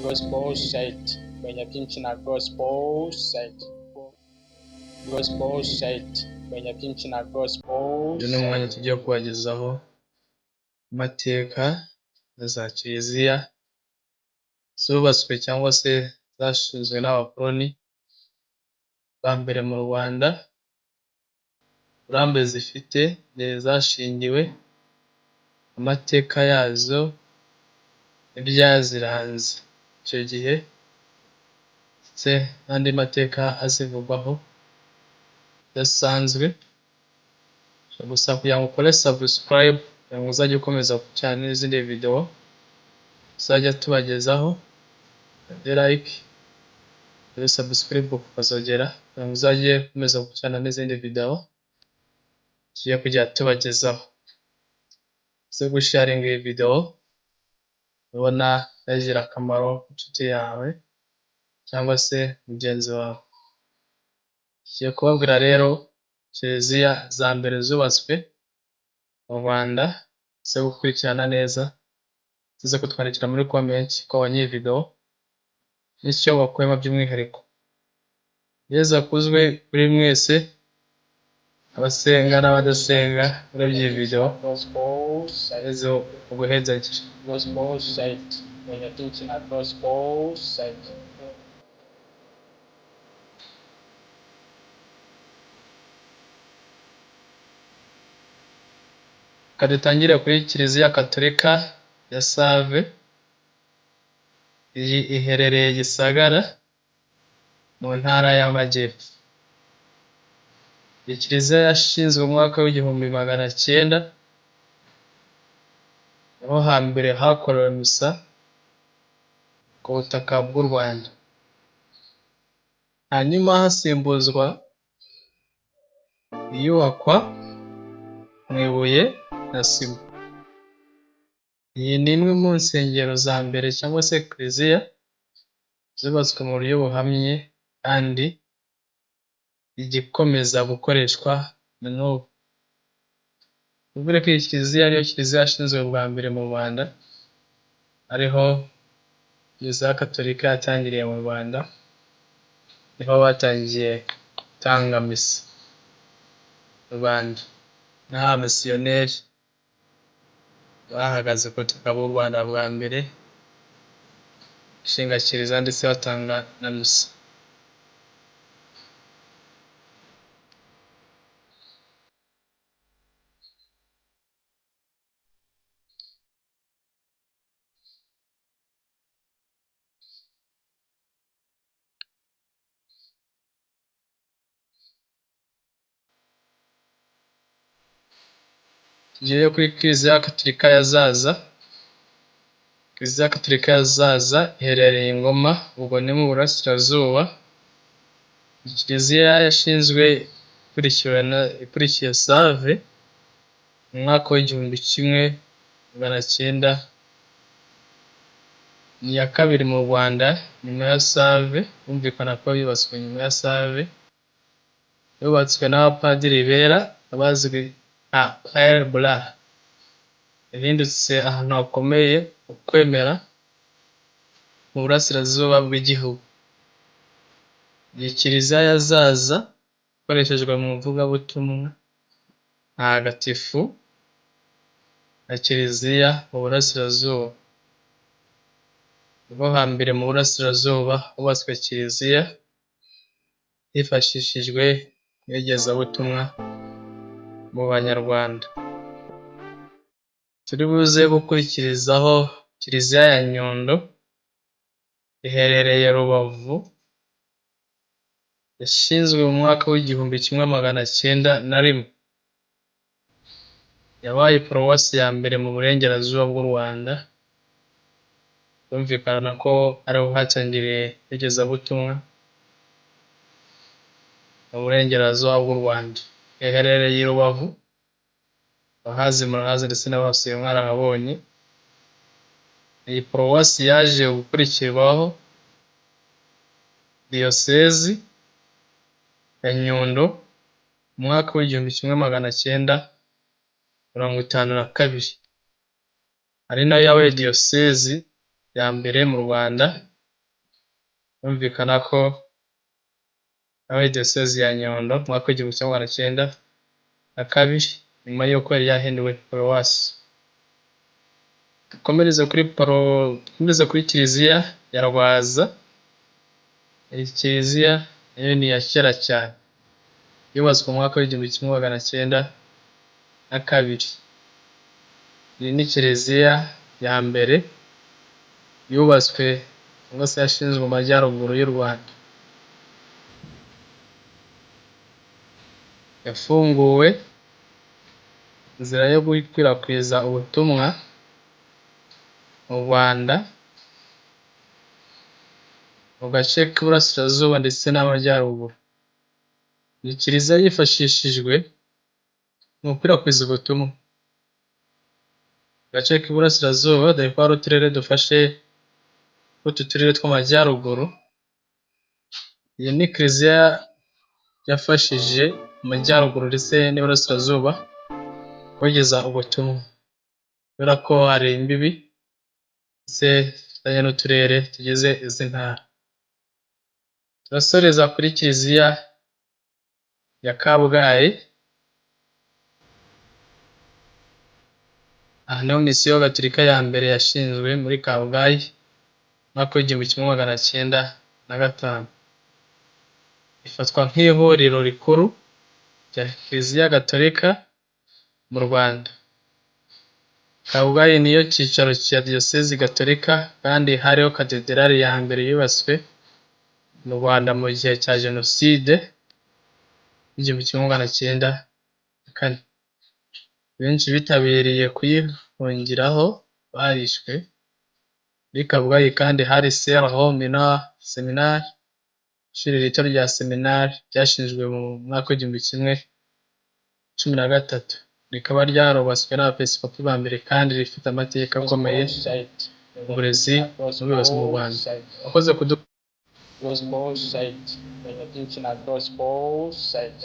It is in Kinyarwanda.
gospel site menya byinshi na gospel site menya byinshi na gospel. Uyu ni umwanya tugiye kubagezaho amateka na za kiliziya zubatswe cyangwa se zashinzwe n'abakoloni bwa mbere mu Rwanda, uburambe zifite, igihe zashingiwe, amateka yazo n'ibyaziranze icyo gihe ndetse n'andi mateka azivugwaho adasanzwe. Gusa kugira ngo ukore subscribe kugira ngo uzajye ukomeza gukurikirana n'izindi video tuzajya tubagezaho, ukande like, ukore subscribe ukazogera kugira ngo uzajye ukomeza gukurikirana n'izindi video tugiye kujya tubagezaho. Uze gusharinga iyi video ubona yagira akamaro inshuti yawe cyangwa se mugenzi wawe. Tugiye kubabwira rero kiliziya za mbere zubatswe mu Rwanda, uze gukurikirana neza, uze kutwandikira muri comment ko wabonye iyi video n'icyo wakuyemo by'umwihariko. Yezu akuzwe kuri mwese, abasenga n'abadasenga urebye iyi video, Yezu uguhezagire. Gospel site menya byinshi na gospel site. Dutangire kuri Kiliziya Gatolika ya Save. Iyi iherereye Gisagara mu ntara y'Amajyepfo. Iyi kiliziya yashinzwe mu mwaka w'1900, aho hambere hakorewe misa ku butaka bw'u Rwanda, hanyuma hasimbuzwa iyubakwa mu ibuye na sima. Iyi ni imwe mu nsengero za mbere cyangwa se kiliziya zubatswe mu buryo buhamye kandi igikomeza gukoreshwa na n'ubu. Bivuze ko iyi kiliziya ariyo kiliziya yashinzwe bwa mbere mu Rwanda, ariho Kiliziya Gatolika yatangiriye mu Rwanda, niho batangiye gutanga misa mu Rwanda, n'abamisiyoneri bahagaze ku butaka bw'u Rwanda bwa mbere, bashinga kiliziya ndetse batanga na misa. Tugiye kuri Kiliziya Gatolika ya Zaza. Kiliziya Gatolika ya Zaza iherereye i Ngoma, ubwo ni mu Burasirazuba. Kiliziya yashinzwe ikurikiye Save mu mwaka w'1900. Ni iya kabiri mu Rwanda nyuma ya Save, humvikana ko yubatswe nyuma ya Save. Yubatswe n'abapadiri bera abazwi nka Père Blanc, yahindutse ahantu hakomeye ukwemera mu burasirazuba bw'igihugu. Iyi kiliziya ya Zaza ikoreshejwe mu ivugabutumwa ntagatifu na kiliziya mu burasirazuba. Ubwo hambere mu burasirazuba hubatswe kiliziya hifashishijwe iyogezabutumwa mu Banyarwanda. Turi buze gukurikirizaho kiliziya ya Nyundo, iherereye Rubavu, yashinzwe mu mwaka w'1901. Yabaye paruwasi ya mbere mu burengerazuba bw'u Rwanda, byumvikana ko ariho hatangiriye iyogezabutumwa mu burengerazuba bw'u Rwanda. Iherereye i Rubavu, abahazi murahazi ndetse n'abahasuye mwarahabonye. Iyi paruwasi yaje gukurikirwaho diyosezi ya Nyundo mu mwaka w'1952, ari nayo yabaye diyosezi ya mbere mu Rwanda Birumvikana ko nawe diyosezi ya Nyundo mu mwaka w'igihumbi kimwe magana cyenda na kabiri nyuma y'uko yari yahinduwe paruwasi. Dukomereze kuri kiliziya ya Rwaza. Iyi kiliziya nayo ni iya kera cyane, yubatswe mu mwaka w'igihumbi kimwe magana cyenda na kabiri. Iyi ni kiliziya ya mbere yubatswe cyangwa se yashinzwe mu majyaruguru y'u Rwanda. Yafunguwe inzira yo gukwirakwiza ubutumwa mu Rwanda mu gace k'iburasirazuba ndetse n'amajyaruguru. Iyi kiliziya yifashishijwe mu gukwirakwiza ubutumwa mu gace k'iburasirazuba, dore ko hari uturere dufashe utu turere tw'amajyaruguru. Iyi ni kiliziya yafashije amajyaruguru ndetse n'iburasirazuba kugeza ubutumwa, kubera ko hari imbibi ndetse zifitanye n'uturere tugize izi ntara. Turasoreza kuri kiliziya ya Kabgayi. Aha niho misiyo gatolika ya mbere yashinzwe muri Kabgayi mu mwaka w'igihumbi kimwe magana cyenda na gatanu. Ifatwa nk'ihuriro rikuru rya kiliziya gatolika mu Rwanda. Kabgayi niyo cyicaro cya diyosezi gatolika kandi hariho katedrali ya mbere yubatswe mu Rwanda mu gihe cya jenoside y'igihumbi kimwe magana cyenda na kane. Benshi bitabiriye kuyihungiraho barishwe. Muri Kabgayi kandi hari seminari, ishuri rito rya seminari ryashinzwe mu mwaka w'igihumbi kimwe cumi na gatatu. Rikaba ryarubatswe n'abepiskopi ba mbere kandi rifite amateka akomeye mu burezi n'ubuyobozi mu Rwanda. Wakoze Gospel site. When you're teaching at gospel site.